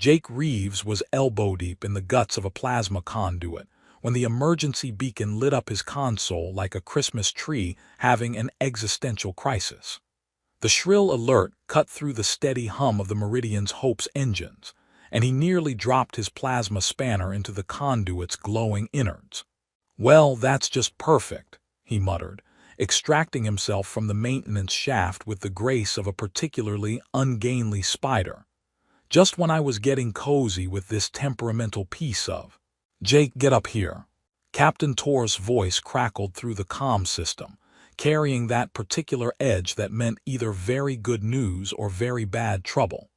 Jake Reeves was elbow-deep in the guts of a plasma conduit when the emergency beacon lit up his console like a Christmas tree having an existential crisis. The shrill alert cut through the steady hum of the Meridian's Hope's engines, and he nearly dropped his plasma spanner into the conduit's glowing innards. "Well, that's just perfect," he muttered, extracting himself from the maintenance shaft with the grace of a particularly ungainly spider. "Just when I was getting cozy with this temperamental piece of—" "Jake, get up here." Captain Tor's voice crackled through the comm system, carrying that particular edge that meant either very good news or very bad trouble.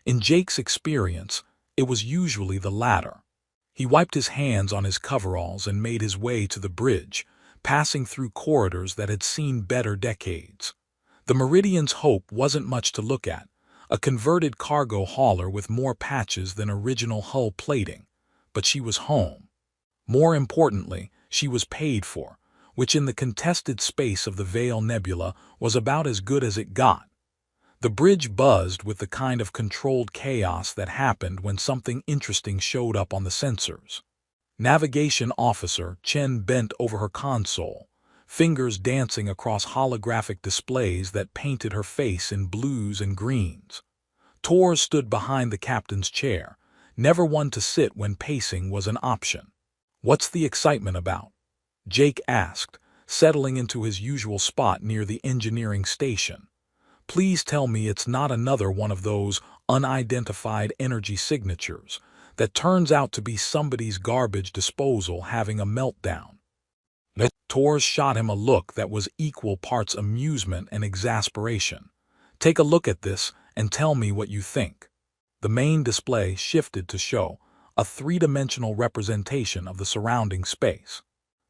In Jake's experience, it was usually the latter. He wiped his hands on his coveralls and made his way to the bridge, passing through corridors that had seen better decades. The Meridian's Hope wasn't much to look at, a converted cargo hauler with more patches than original hull plating, but she was home. More importantly, she was paid for, which in the contested space of the Veil Nebula was about as good as it got. The bridge buzzed with the kind of controlled chaos that happened when something interesting showed up on the sensors. Navigation Officer Chen bent over her console, fingers dancing across holographic displays that painted her face in blues and greens. Tor stood behind the captain's chair, never one to sit when pacing was an option. "What's the excitement about?" Jake asked, settling into his usual spot near the engineering station. "Please tell me it's not another one of those unidentified energy signatures that turns out to be somebody's garbage disposal having a meltdown." Tors shot him a look that was equal parts amusement and exasperation. "Take a look at this and tell me what you think." The main display shifted to show a three-dimensional representation of the surrounding space.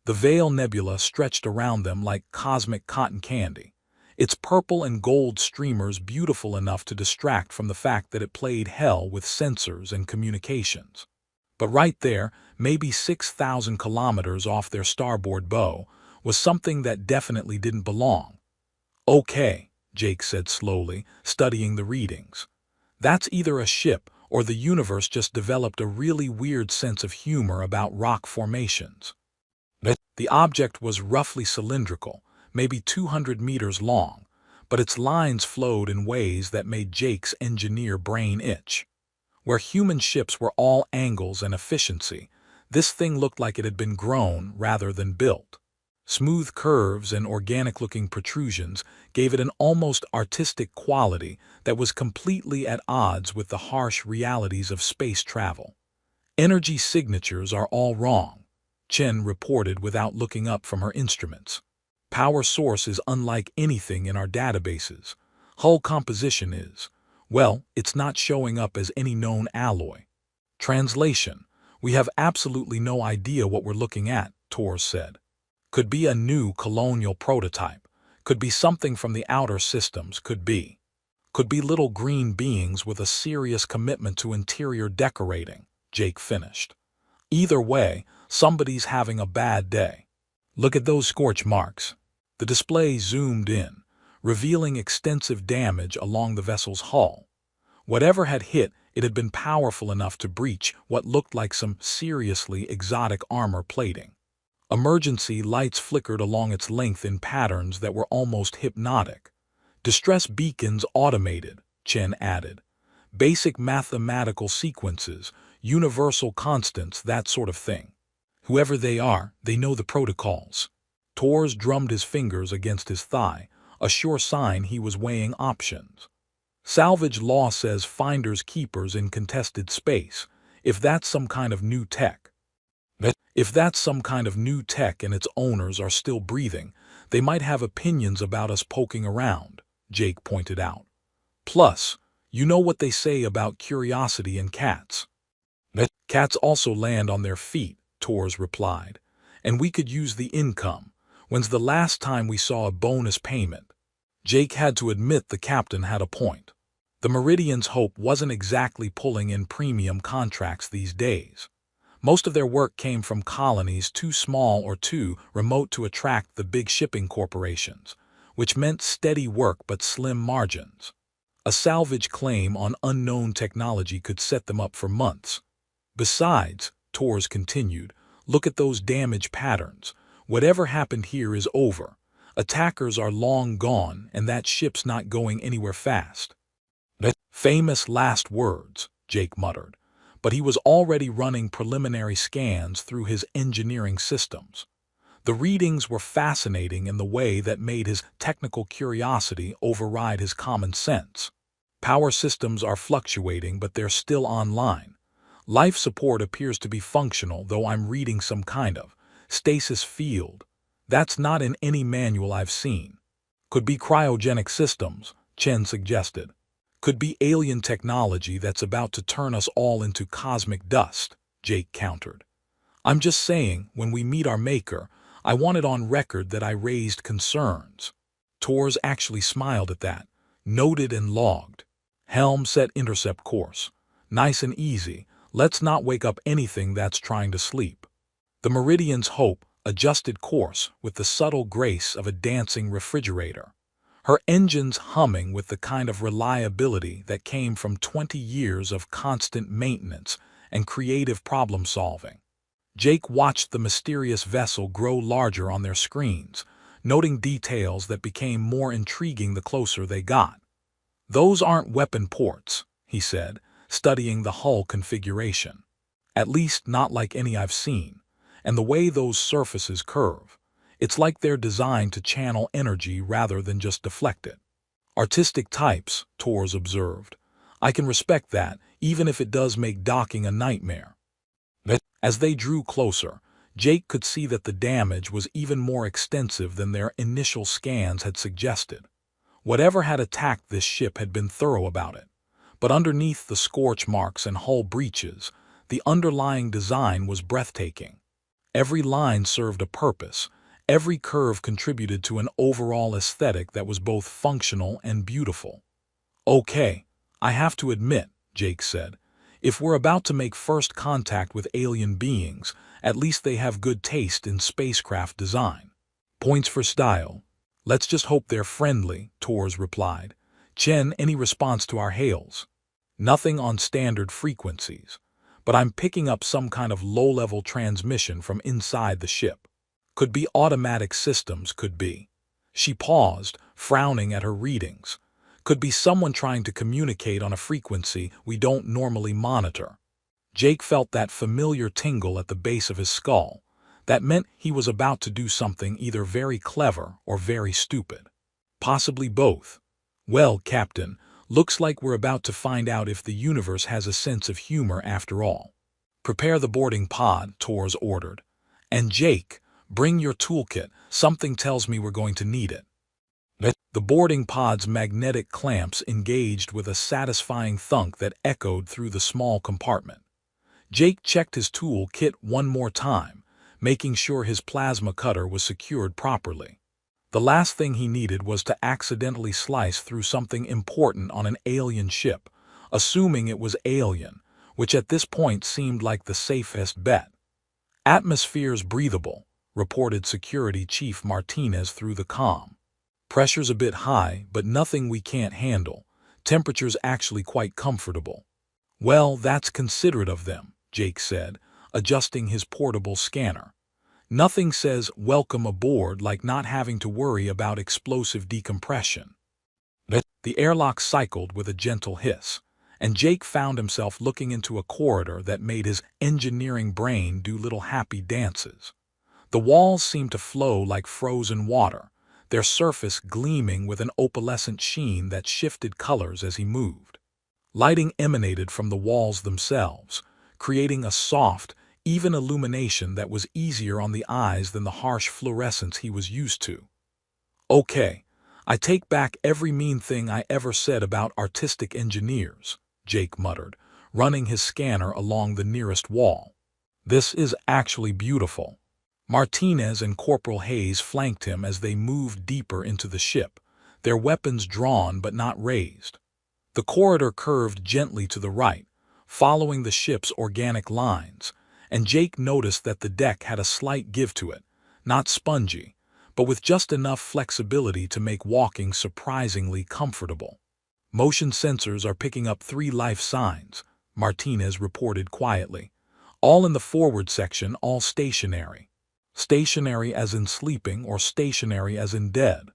The Veil Nebula stretched around them like cosmic cotton candy, its purple and gold streamers beautiful enough to distract from the fact that it played hell with sensors and communications. But right there, maybe 6,000 kilometers off their starboard bow, was something that definitely didn't belong. "Okay," Jake said slowly, studying the readings. "That's either a ship or the universe just developed a really weird sense of humor about rock formations." The object was roughly cylindrical, maybe 200 meters long, but its lines flowed in ways that made Jake's engineer brain itch. Where human ships were all angles and efficiency, this thing looked like it had been grown rather than built. Smooth curves and organic-looking protrusions gave it an almost artistic quality that was completely at odds with the harsh realities of space travel. "Energy signatures are all wrong," Chen reported without looking up from her instruments. "Power source is unlike anything in our databases. Hull composition is, well, it's not showing up as any known alloy." Translation: "We have absolutely no idea what we're looking at," Tor said. "Could be a new colonial prototype, could be something from the outer systems, could be little green beings with a serious commitment to interior decorating," Jake finished. "Either way, somebody's having a bad day. Look at those scorch marks." The display zoomed in, revealing extensive damage along the vessel's hull. Whatever had hit, it had been powerful enough to breach what looked like some seriously exotic armor plating. Emergency lights flickered along its length in patterns that were almost hypnotic. "Distress beacons automated," Chen added. "Basic mathematical sequences, universal constants, that sort of thing. Whoever they are, they know the protocols." Tors drummed his fingers against his thigh, a sure sign he was weighing options. "Salvage law says finders keepers in contested space, if that's some kind of new tech. If that's some kind of new tech and its owners are still breathing, they might have opinions about us poking around," Jake pointed out. "Plus, you know what they say about curiosity in cats." "Cats also land on their feet," Tors replied. "And we could use the income. When's the last time we saw a bonus payment?" Jake had to admit the captain had a point. The Meridian's Hope wasn't exactly pulling in premium contracts these days. Most of their work came from colonies too small or too remote to attract the big shipping corporations, which meant steady work but slim margins. A salvage claim on unknown technology could set them up for months. Besides, Torres continued, look at those damage patterns. Whatever happened here is over. Attackers are long gone, and that ship's not going anywhere fast. Famous last words, Jake muttered, but he was already running preliminary scans through his engineering systems. The readings were fascinating in the way that made his technical curiosity override his common sense. Power systems are fluctuating, but they're still online. Life support appears to be functional, though I'm reading some kind of stasis field. That's not in any manual I've seen. Could be cryogenic systems, Chen suggested. Could be alien technology that's about to turn us all into cosmic dust, Jake countered. I'm just saying, when we meet our maker, I want it on record that I raised concerns. Torres actually smiled at that, noted and logged. Helm set intercept course. Nice and easy, let's not wake up anything that's trying to sleep. The Meridian's Hope adjusted course with the subtle grace of a dancing refrigerator. Her engines humming with the kind of reliability that came from 20 years of constant maintenance and creative problem-solving. Jake watched the mysterious vessel grow larger on their screens, noting details that became more intriguing the closer they got. Those aren't weapon ports, he said, studying the hull configuration. At least not like any I've seen. And the way those surfaces curve. It's like they're designed to channel energy rather than just deflect it. Artistic types, Torres observed. I can respect that, even if it does make docking a nightmare. As they drew closer, Jake could see that the damage was even more extensive than their initial scans had suggested. Whatever had attacked this ship had been thorough about it. But underneath the scorch marks and hull breaches, the underlying design was breathtaking. Every line served a purpose. Every curve contributed to an overall aesthetic that was both functional and beautiful. Okay, I have to admit, Jake said, if we're about to make first contact with alien beings, at least they have good taste in spacecraft design. Points for style. Let's just hope they're friendly, Torres replied. Chen, any response to our hails? Nothing on standard frequencies, but I'm picking up some kind of low-level transmission from inside the ship. Could be automatic systems, could be. She paused, frowning at her readings. Could be someone trying to communicate on a frequency we don't normally monitor. Jake felt that familiar tingle at the base of his skull. That meant he was about to do something either very clever or very stupid. Possibly both. Well, Captain, looks like we're about to find out if the universe has a sense of humor after all. Prepare the boarding pod, Torres ordered. And Jake, bring your toolkit, something tells me we're going to need it. The boarding pod's magnetic clamps engaged with a satisfying thunk that echoed through the small compartment. Jake checked his toolkit one more time, making sure his plasma cutter was secured properly. The last thing he needed was to accidentally slice through something important on an alien ship, assuming it was alien, which at this point seemed like the safest bet. Atmosphere's breathable, reported Security Chief Martinez through the comm. Pressure's a bit high, but nothing we can't handle. Temperature's actually quite comfortable. Well, that's considerate of them, Jake said, adjusting his portable scanner. Nothing says welcome aboard like not having to worry about explosive decompression. The airlock cycled with a gentle hiss, and Jake found himself looking into a corridor that made his engineering brain do little happy dances. The walls seemed to flow like frozen water, their surface gleaming with an opalescent sheen that shifted colors as he moved. Lighting emanated from the walls themselves, creating a soft, even illumination that was easier on the eyes than the harsh fluorescence he was used to. Okay, I take back every mean thing I ever said about artistic engineers, Jake muttered, running his scanner along the nearest wall. This is actually beautiful. Martinez and Corporal Hayes flanked him as they moved deeper into the ship, their weapons drawn but not raised. The corridor curved gently to the right, following the ship's organic lines, and Jake noticed that the deck had a slight give to it, not spongy, but with just enough flexibility to make walking surprisingly comfortable. Motion sensors are picking up 3 life signs, Martinez reported quietly. All in the forward section, all stationary. Stationary as in sleeping or stationary as in dead?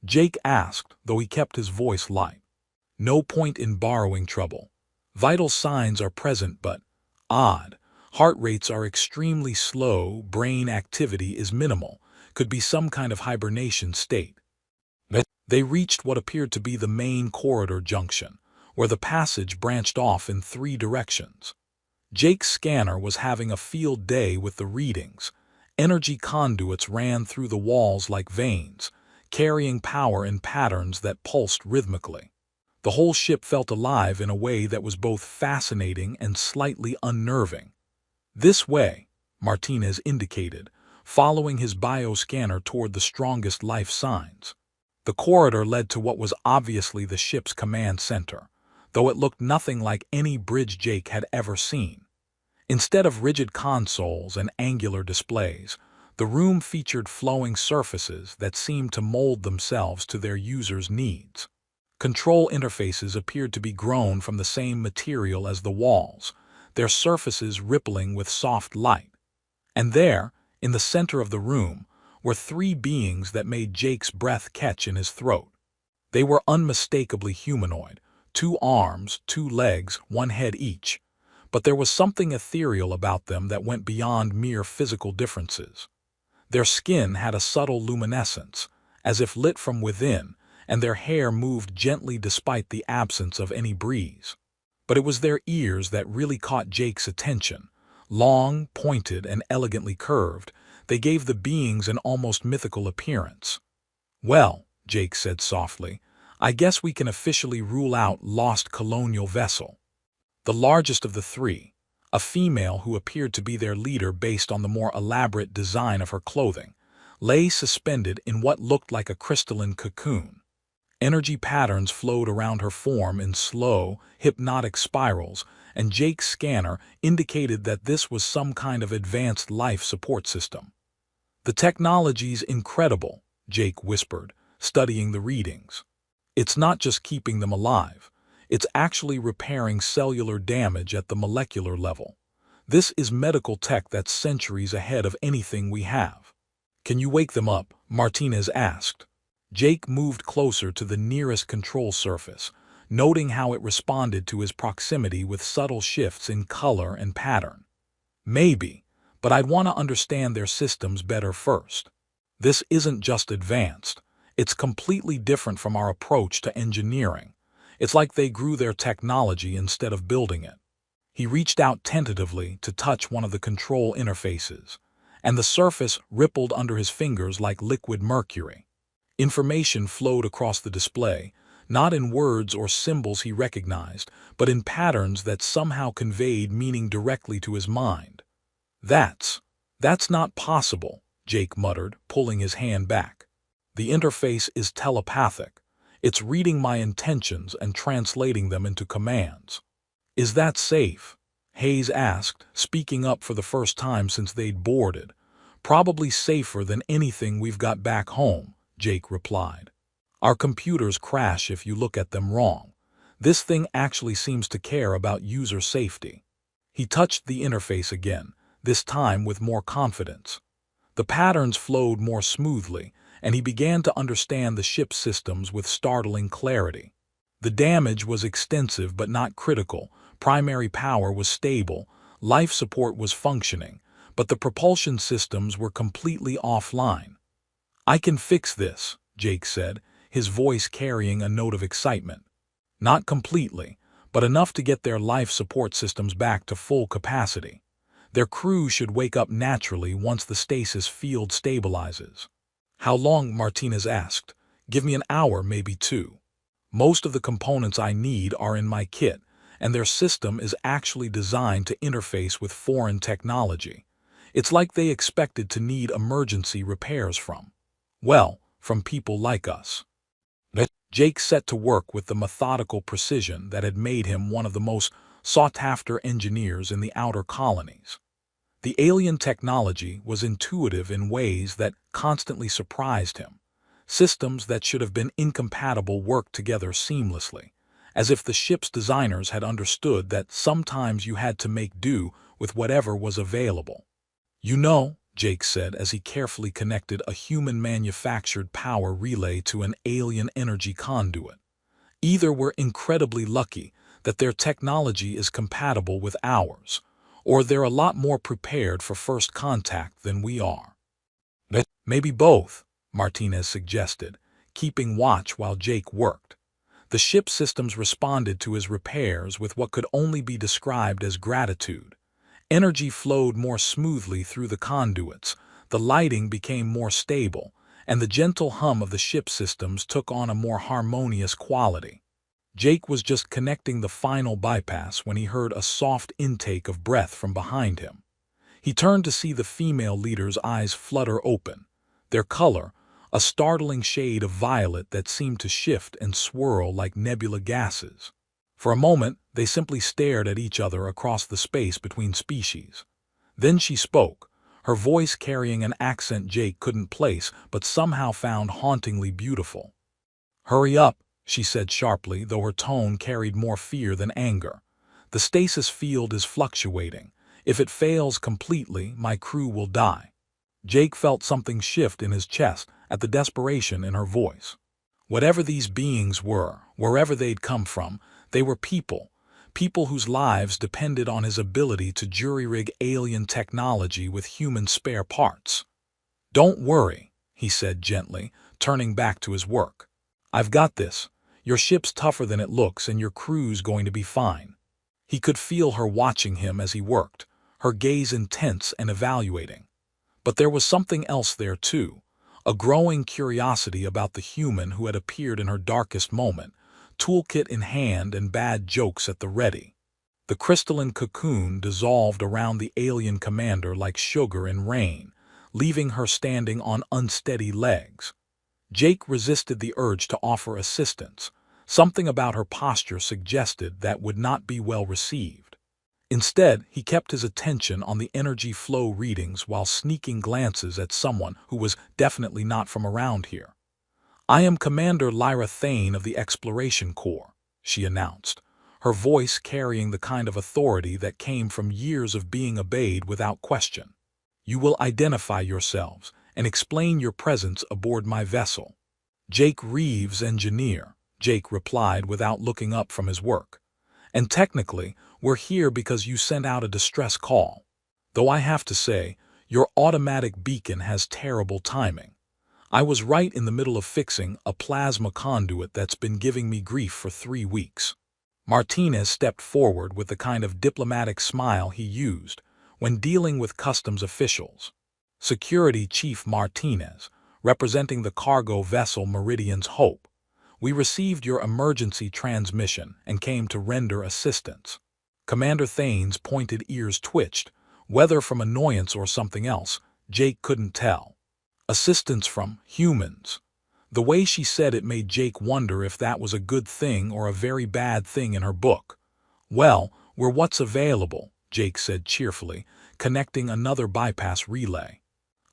Jake asked, though he kept his voice light. No point in borrowing trouble. Vital signs are present but odd. Heart rates are extremely slow, brain activity is minimal, could be some kind of hibernation state. They reached what appeared to be the main corridor junction, where the passage branched off in 3 directions. Jake's scanner was having a field day with the readings. Energy conduits ran through the walls like veins, carrying power in patterns that pulsed rhythmically. The whole ship felt alive in a way that was both fascinating and slightly unnerving. This way, Martinez indicated, following his bioscanner toward the strongest life signs. The corridor led to what was obviously the ship's command center, though it looked nothing like any bridge Jake had ever seen. Instead of rigid consoles and angular displays, the room featured flowing surfaces that seemed to mold themselves to their users' needs. Control interfaces appeared to be grown from the same material as the walls, their surfaces rippling with soft light. And there, in the center of the room, were 3 beings that made Jake's breath catch in his throat. They were unmistakably humanoid, 2 arms, 2 legs, 1 head each. But there was something ethereal about them that went beyond mere physical differences. Their skin had a subtle luminescence, as if lit from within, and their hair moved gently despite the absence of any breeze. But it was their ears that really caught Jake's attention. Long, pointed, and elegantly curved, they gave the beings an almost mythical appearance. "Well," Jake said softly, "I guess we can officially rule out lost colonial vessel." The largest of the 3, a female who appeared to be their leader based on the more elaborate design of her clothing, lay suspended in what looked like a crystalline cocoon. Energy patterns flowed around her form in slow, hypnotic spirals, and Jake's scanner indicated that this was some kind of advanced life support system. "The technology's incredible," Jake whispered, studying the readings. "It's not just keeping them alive. It's actually repairing cellular damage at the molecular level. This is medical tech that's centuries ahead of anything we have." "Can you wake them up?" Martinez asked. Jake moved closer to the nearest control surface, noting how it responded to his proximity with subtle shifts in color and pattern. "Maybe, but I'd want to understand their systems better first. This isn't just advanced. It's completely different from our approach to engineering. It's like they grew their technology instead of building it." He reached out tentatively to touch one of the control interfaces, and the surface rippled under his fingers like liquid mercury. Information flowed across the display, not in words or symbols he recognized, but in patterns that somehow conveyed meaning directly to his mind. That's not possible," Jake muttered, pulling his hand back. "The interface is telepathic. It's reading my intentions and translating them into commands." "Is that safe?" Hayes asked, speaking up for the first time since they'd boarded. "Probably safer than anything we've got back home," Jake replied. "Our computers crash if you look at them wrong. This thing actually seems to care about user safety." He touched the interface again, this time with more confidence. The patterns flowed more smoothly, and he began to understand the ship's systems with startling clarity. The damage was extensive but not critical, primary power was stable, life support was functioning, but the propulsion systems were completely offline. "I can fix this," Jake said, his voice carrying a note of excitement. "Not completely, but enough to get their life support systems back to full capacity. Their crew should wake up naturally once the stasis field stabilizes." "How long?" Martinez asked. "Give me an hour, maybe 2. Most of the components I need are in my kit, and their system is actually designed to interface with foreign technology. It's like they expected to need emergency repairs from people like us." Jake set to work with the methodical precision that had made him one of the most sought-after engineers in the outer colonies. The alien technology was intuitive in ways that constantly surprised him. Systems that should have been incompatible worked together seamlessly, as if the ship's designers had understood that sometimes you had to make do with whatever was available. "You know," Jake said as he carefully connected a human-manufactured power relay to an alien energy conduit, "either we're incredibly lucky that their technology is compatible with ours, or they're a lot more prepared for first contact than we are." "Maybe both," Martinez suggested, keeping watch while Jake worked. The ship's systems responded to his repairs with what could only be described as gratitude. Energy flowed more smoothly through the conduits, the lighting became more stable, and the gentle hum of the ship's systems took on a more harmonious quality. Jake was just connecting the final bypass when he heard a soft intake of breath from behind him. He turned to see the female leader's eyes flutter open, their color, a startling shade of violet that seemed to shift and swirl like nebula gases. For a moment, they simply stared at each other across the space between species. Then she spoke, her voice carrying an accent Jake couldn't place but somehow found hauntingly beautiful. "Hurry up," she said sharply, though her tone carried more fear than anger. "The stasis field is fluctuating. If it fails completely, my crew will die." Jake felt something shift in his chest at the desperation in her voice. Whatever these beings were, wherever they'd come from, they were people whose lives depended on his ability to jury-rig alien technology with human spare parts. "Don't worry," he said gently, turning back to his work. "I've got this. Your ship's tougher than it looks and your crew's going to be fine." He could feel her watching him as he worked, her gaze intense and evaluating. But there was something else there too, a growing curiosity about the human who had appeared in her darkest moment, toolkit in hand and bad jokes at the ready. The crystalline cocoon dissolved around the alien commander like sugar in rain, leaving her standing on unsteady legs. Jake resisted the urge to offer assistance. Something about her posture suggested that would not be well received. Instead, he kept his attention on the energy flow readings while sneaking glances at someone who was definitely not from around here. "I am Commander Lyra Thane of the Exploration Corps," she announced, her voice carrying the kind of authority that came from years of being obeyed without question. "You will identify yourselves and explain your presence aboard my vessel." "Jake Reeves, engineer," Jake replied without looking up from his work. "And technically, we're here because you sent out a distress call. Though I have to say, your automatic beacon has terrible timing. I was right in the middle of fixing a plasma conduit that's been giving me grief for 3 weeks." Martinez stepped forward with the kind of diplomatic smile he used when dealing with customs officials. "Security Chief Martinez, representing the cargo vessel Meridian's Hope. We received your emergency transmission and came to render assistance." Commander Thane's pointed ears twitched, whether from annoyance or something else, Jake couldn't tell. "Assistance from humans." The way she said it made Jake wonder if that was a good thing or a very bad thing in her book. "Well, we're what's available," Jake said cheerfully, connecting another bypass relay.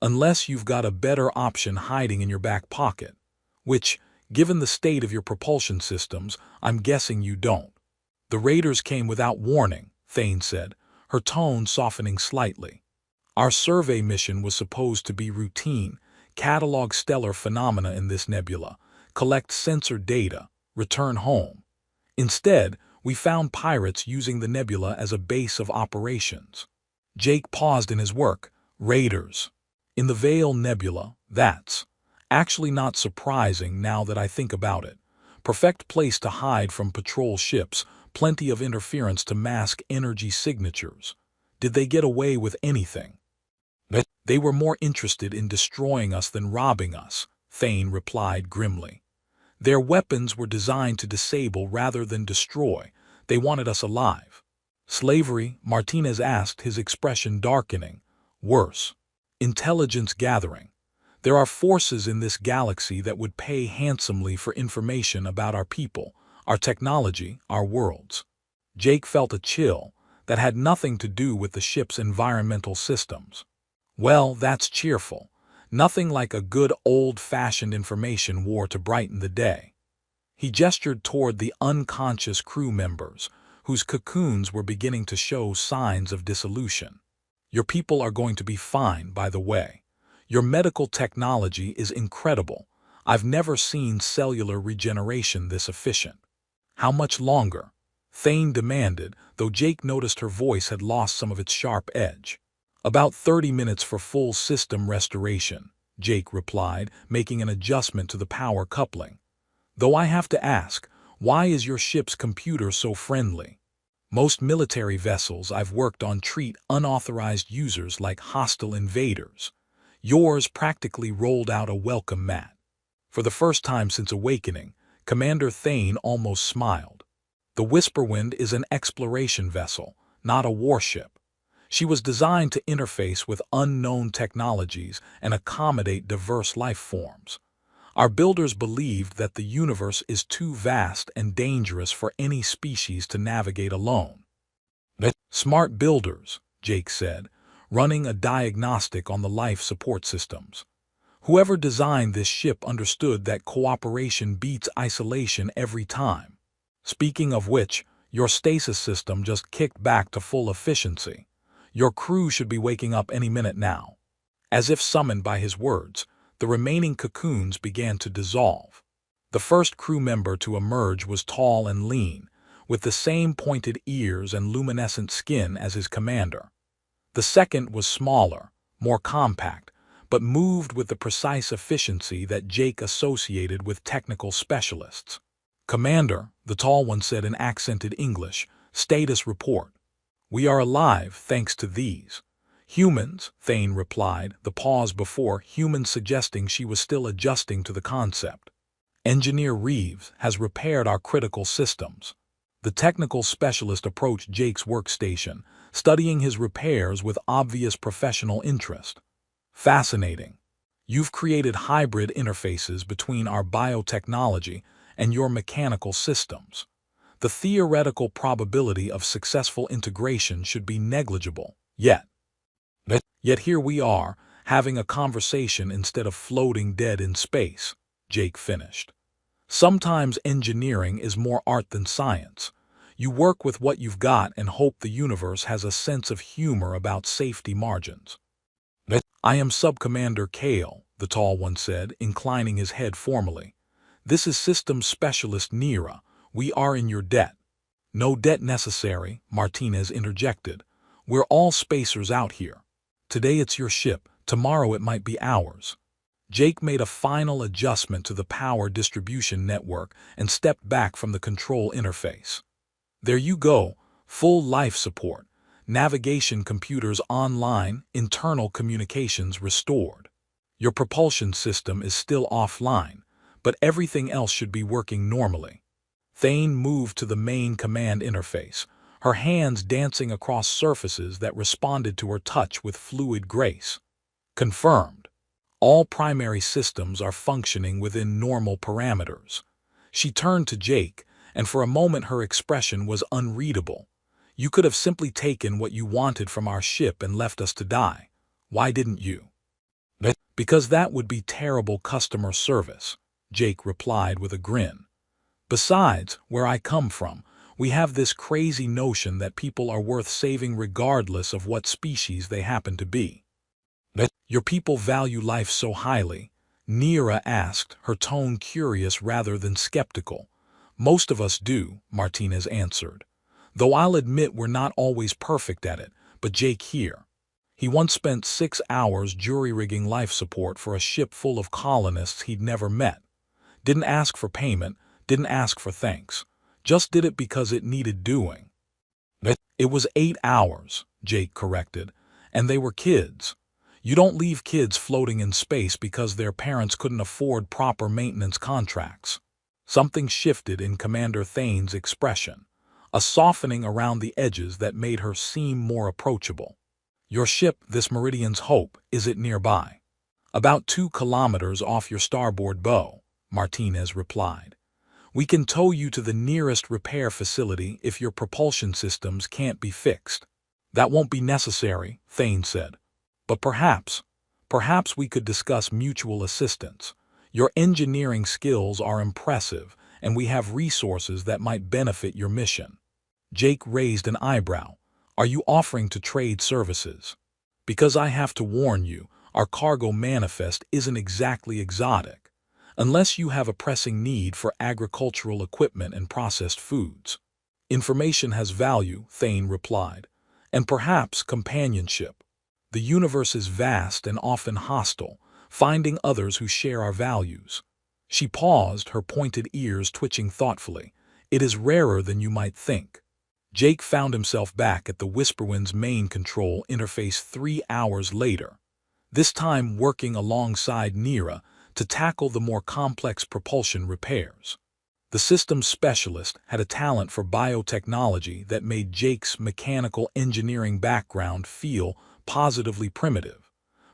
"Unless you've got a better option hiding in your back pocket. Which, given the state of your propulsion systems, I'm guessing you don't." "The raiders came without warning," Thane said, her tone softening slightly. "Our survey mission was supposed to be routine, catalog stellar phenomena in this nebula, collect sensor data, return home. Instead, we found pirates using the nebula as a base of operations." Jake paused in his work. "Raiders. In the Veil Nebula, that's actually not surprising now that I think about it. Perfect place to hide from patrol ships, plenty of interference to mask energy signatures. Did they get away with anything?" "They were more interested in destroying us than robbing us," Thane replied grimly. "Their weapons were designed to disable rather than destroy. They wanted us alive." "Slavery?" Martinez asked, his expression darkening. "Worse. Intelligence gathering. There are forces in this galaxy that would pay handsomely for information about our people, our technology, our worlds." Jake felt a chill that had nothing to do with the ship's environmental systems. "Well, that's cheerful. Nothing like a good old-fashioned information war to brighten the day." He gestured toward the unconscious crew members, whose cocoons were beginning to show signs of dissolution. Your people are going to be fine, by the way. Your medical technology is incredible. I've never seen cellular regeneration this efficient. How much longer? Thane demanded, though Jake noticed her voice had lost some of its sharp edge. About 30 minutes for full system restoration, Jake replied, making an adjustment to the power coupling. Though I have to ask, why is your ship's computer so friendly? Most military vessels I've worked on treat unauthorized users like hostile invaders. Yours practically rolled out a welcome mat. For the first time since awakening, Commander Thane almost smiled. The Whisperwind is an exploration vessel, not a warship. She was designed to interface with unknown technologies and accommodate diverse life forms. Our builders believed that the universe is too vast and dangerous for any species to navigate alone. Smart builders, Jake said, running a diagnostic on the life support systems. Whoever designed this ship understood that cooperation beats isolation every time. Speaking of which, your stasis system just kicked back to full efficiency. Your crew should be waking up any minute now. As if summoned by his words, the remaining cocoons began to dissolve. The first crew member to emerge was tall and lean, with the same pointed ears and luminescent skin as his commander. The second was smaller, more compact, but moved with the precise efficiency that Jake associated with technical specialists. "Commander," the tall one said in accented English, "status report. We are alive thanks to these." "Humans," Thane replied, the pause before humans suggesting she was still adjusting to the concept. "Engineer Reeves has repaired our critical systems." The technical specialist approached Jake's workstation, studying his repairs with obvious professional interest. "Fascinating. You've created hybrid interfaces between our biotechnology and your mechanical systems. The theoretical probability of successful integration should be negligible, yet here we are, having a conversation instead of floating dead in space," Jake finished. "Sometimes engineering is more art than science. You work with what you've got and hope the universe has a sense of humor about safety margins." "I am Sub-Commander Kale," the tall one said, inclining his head formally. "This is Systems Specialist Nira. We are in your debt." "No debt necessary," Martinez interjected. "We're all spacers out here. Today it's your ship, tomorrow it might be ours." Jake made a final adjustment to the power distribution network and stepped back from the control interface. "There you go, full life support, navigation computers online, internal communications restored. Your propulsion system is still offline, but everything else should be working normally." Thane moved to the main command interface, her hands dancing across surfaces that responded to her touch with fluid grace. "Confirmed. All primary systems are functioning within normal parameters." She turned to Jake, and for a moment her expression was unreadable. "You could have simply taken what you wanted from our ship and left us to die. Why didn't you?" "Because that would be terrible customer service," Jake replied with a grin. "Besides, where I come from, we have this crazy notion that people are worth saving regardless of what species they happen to be." "Your people value life so highly?" Nira asked, her tone curious rather than skeptical. "Most of us do," Martinez answered. "Though I'll admit we're not always perfect at it, but Jake here. He once spent 6 hours jury-rigging life support for a ship full of colonists he'd never met. Didn't ask for payment, didn't ask for thanks. Just did it because it needed doing." "It was 8 hours," Jake corrected, "and they were kids. You don't leave kids floating in space because their parents couldn't afford proper maintenance contracts." Something shifted in Commander Thane's expression, a softening around the edges that made her seem more approachable. "Your ship, this Meridian's Hope, is it nearby?" "About 2 kilometers off your starboard bow," Martinez replied. "We can tow you to the nearest repair facility if your propulsion systems can't be fixed." "That won't be necessary," Thane said. "But perhaps we could discuss mutual assistance. Your engineering skills are impressive, and we have resources that might benefit your mission." Jake raised an eyebrow. "Are you offering to trade services?" "Because I have to warn you, our cargo manifest isn't exactly exotic, unless you have a pressing need for agricultural equipment and processed foods." "Information has value," Thane replied, "and perhaps companionship. The universe is vast and often hostile, finding others who share our values." She paused, her pointed ears twitching thoughtfully. "It is rarer than you might think." Jake found himself back at the Whisperwind's main control interface 3 hours later, this time working alongside Nira to tackle the more complex propulsion repairs. The systems specialist had a talent for biotechnology that made Jake's mechanical engineering background feel positively primitive,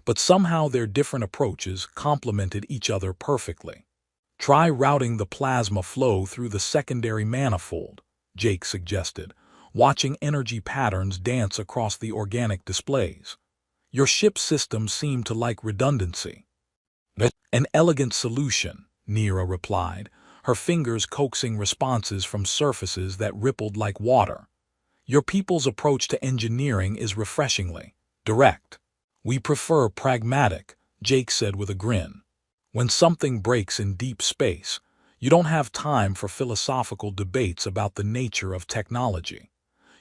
but somehow their different approaches complemented each other perfectly. "Try routing the plasma flow through the secondary manifold," Jake suggested, watching energy patterns dance across the organic displays. "Your ship's systems seem to like redundancy." "An elegant solution," Nira replied, her fingers coaxing responses from surfaces that rippled like water. "Your people's approach to engineering is refreshingly direct." "We prefer pragmatic," Jake said with a grin. "When something breaks in deep space, you don't have time for philosophical debates about the nature of technology.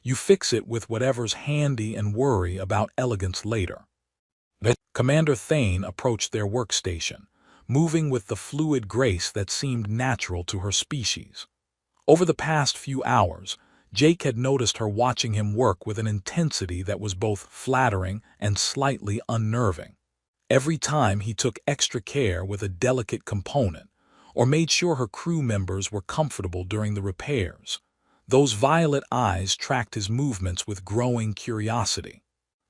You fix it with whatever's handy and worry about elegance later." Commander Thane approached their workstation, moving with the fluid grace that seemed natural to her species. Over the past few hours, Jake had noticed her watching him work with an intensity that was both flattering and slightly unnerving. Every time he took extra care with a delicate component, or made sure her crew members were comfortable during the repairs, those violet eyes tracked his movements with growing curiosity.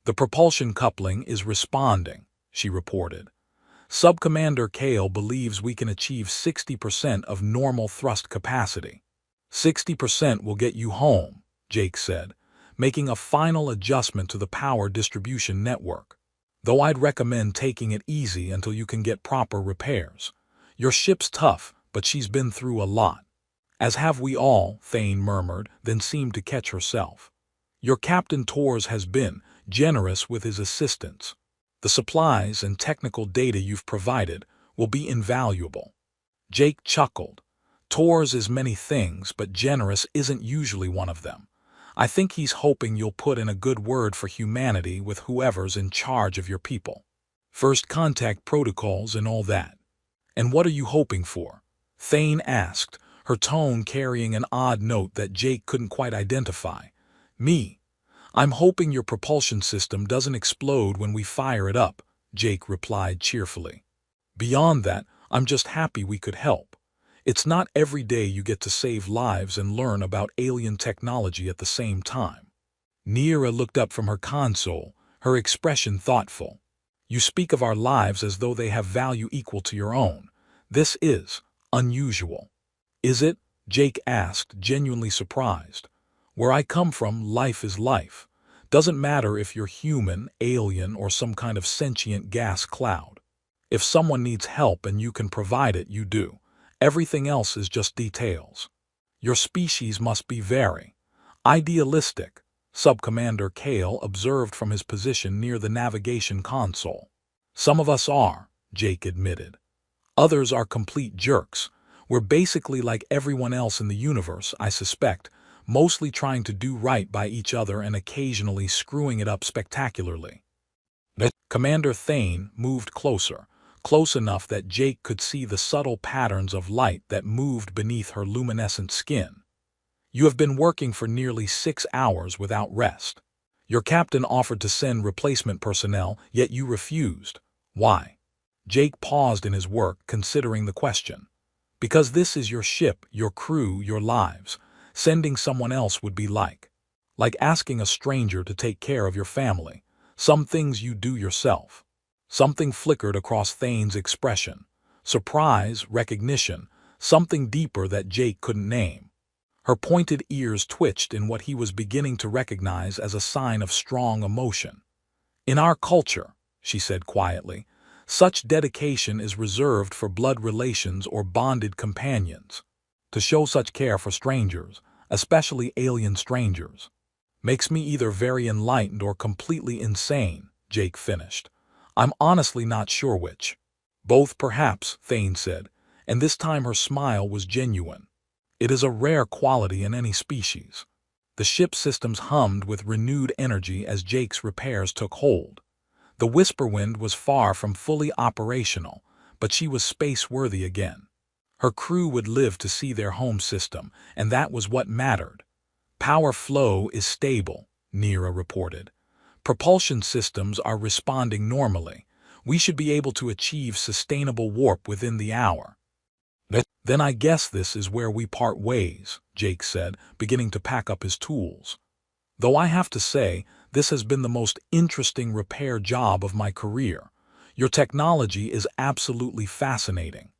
"The propulsion coupling is responding," she reported. "Sub-Commander Kale believes we can achieve 60% of normal thrust capacity." "60% will get you home," Jake said, making a final adjustment to the power distribution network. "Though I'd recommend taking it easy until you can get proper repairs. Your ship's tough, but she's been through a lot." "As have we all," Thane murmured, then seemed to catch herself. "Your Captain Torres has been generous with his assistance. The supplies and technical data you've provided will be invaluable." Jake chuckled. "Torres is many things, but generous isn't usually one of them. I think he's hoping you'll put in a good word for humanity with whoever's in charge of your people. First contact protocols and all that." "And what are you hoping for?" Thane asked, her tone carrying an odd note that Jake couldn't quite identify. "Me? I'm hoping your propulsion system doesn't explode when we fire it up," Jake replied cheerfully. "Beyond that, I'm just happy we could help. It's not every day you get to save lives and learn about alien technology at the same time." Nira looked up from her console, her expression thoughtful. "You speak of our lives as though they have value equal to your own. This is unusual." "Is it?" Jake asked, genuinely surprised. "Where I come from, life is life. Doesn't matter if you're human, alien, or some kind of sentient gas cloud. If someone needs help and you can provide it, you do. Everything else is just details." "Your species must be very idealistic," Sub-Commander Kale observed from his position near the navigation console. "Some of us are," Jake admitted. "Others are complete jerks. We're basically like everyone else in the universe, I suspect, mostly trying to do right by each other and occasionally screwing it up spectacularly." Commander Thane moved closer, close enough that Jake could see the subtle patterns of light that moved beneath her luminescent skin. "You have been working for nearly 6 hours without rest. Your captain offered to send replacement personnel, yet you refused. Why?" Jake paused in his work, considering the question. "Because this is your ship, your crew, your lives. Sending someone else would be like asking a stranger to take care of your family. Some things you do yourself." Something flickered across Thane's expression. Surprise, recognition, something deeper that Jake couldn't name. Her pointed ears twitched in what he was beginning to recognize as a sign of strong emotion. "In our culture," she said quietly, "such dedication is reserved for blood relations or bonded companions." To show such care for strangers, especially alien strangers, makes me either very enlightened or completely insane, Jake finished. I'm honestly not sure which. Both perhaps, Thane said, and this time her smile was genuine. It is a rare quality in any species. The ship systems hummed with renewed energy as Jake's repairs took hold. The Whisperwind was far from fully operational, but she was space-worthy again. Her crew would live to see their home system, and that was what mattered. Power flow is stable, Nira reported. Propulsion systems are responding normally. We should be able to achieve sustainable warp within the hour. Then I guess this is where we part ways, Jake said, beginning to pack up his tools. Though I have to say, this has been the most interesting repair job of my career. Your technology is absolutely fascinating.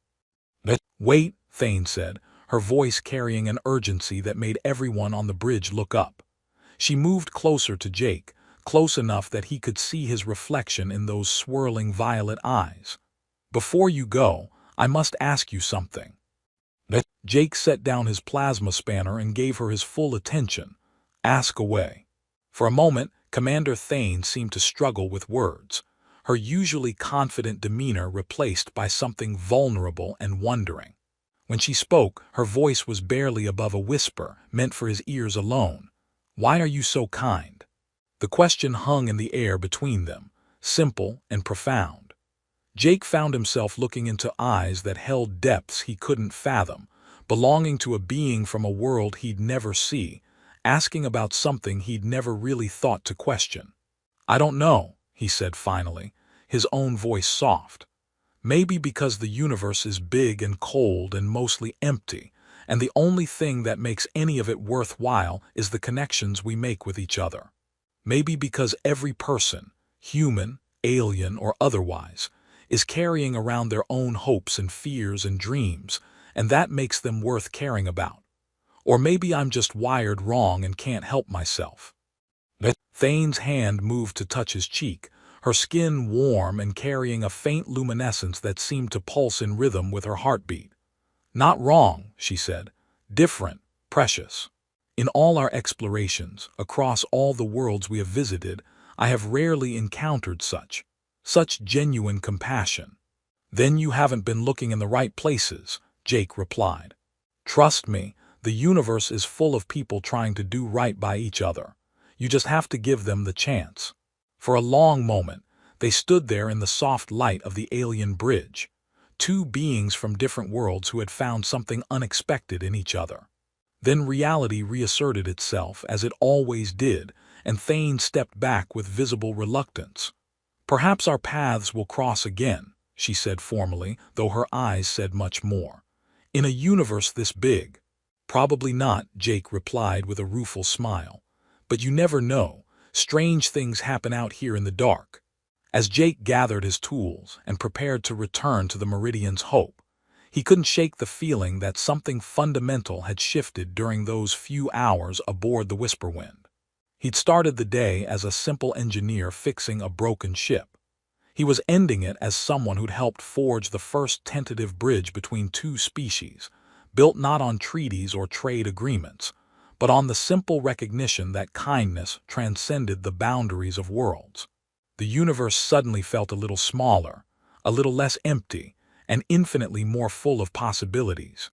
Wait, Thane said, her voice carrying an urgency that made everyone on the bridge look up. She moved closer to Jake, close enough that he could see his reflection in those swirling violet eyes. Before you go, I must ask you something. Jake set down his plasma spanner and gave her his full attention. Ask away. For a moment, Commander Thane seemed to struggle with words, her usually confident demeanor replaced by something vulnerable and wondering. When she spoke, her voice was barely above a whisper, meant for his ears alone. Why are you so kind? The question hung in the air between them, simple and profound. Jake found himself looking into eyes that held depths he couldn't fathom, belonging to a being from a world he'd never see, asking about something he'd never really thought to question. I don't know, he said finally, his own voice soft. Maybe because the universe is big and cold and mostly empty, and the only thing that makes any of it worthwhile is the connections we make with each other. Maybe because every person, human, alien, or otherwise, is carrying around their own hopes and fears and dreams, and that makes them worth caring about. Or maybe I'm just wired wrong and can't help myself. Thane's hand moved to touch his cheek, her skin warm and carrying a faint luminescence that seemed to pulse in rhythm with her heartbeat. Not wrong, she said. Different, precious. In all our explorations, across all the worlds we have visited, I have rarely encountered such genuine compassion. Then you haven't been looking in the right places, Jake replied. Trust me, the universe is full of people trying to do right by each other. You just have to give them the chance. For a long moment, they stood there in the soft light of the alien bridge, two beings from different worlds who had found something unexpected in each other. Then reality reasserted itself, as it always did, and Thane stepped back with visible reluctance. Perhaps our paths will cross again, she said formally, though her eyes said much more. In a universe this big. Probably not, Jake replied with a rueful smile. But you never know. Strange things happen out here in the dark. As Jake gathered his tools and prepared to return to the Meridian's hope, he couldn't shake the feeling that something fundamental had shifted during those few hours aboard the Whisperwind. He'd started the day as a simple engineer fixing a broken ship. He was ending it as someone who'd helped forge the first tentative bridge between two species, built not on treaties or trade agreements, but on the simple recognition that kindness transcended the boundaries of worlds. The universe suddenly felt a little smaller, a little less empty, and infinitely more full of possibilities.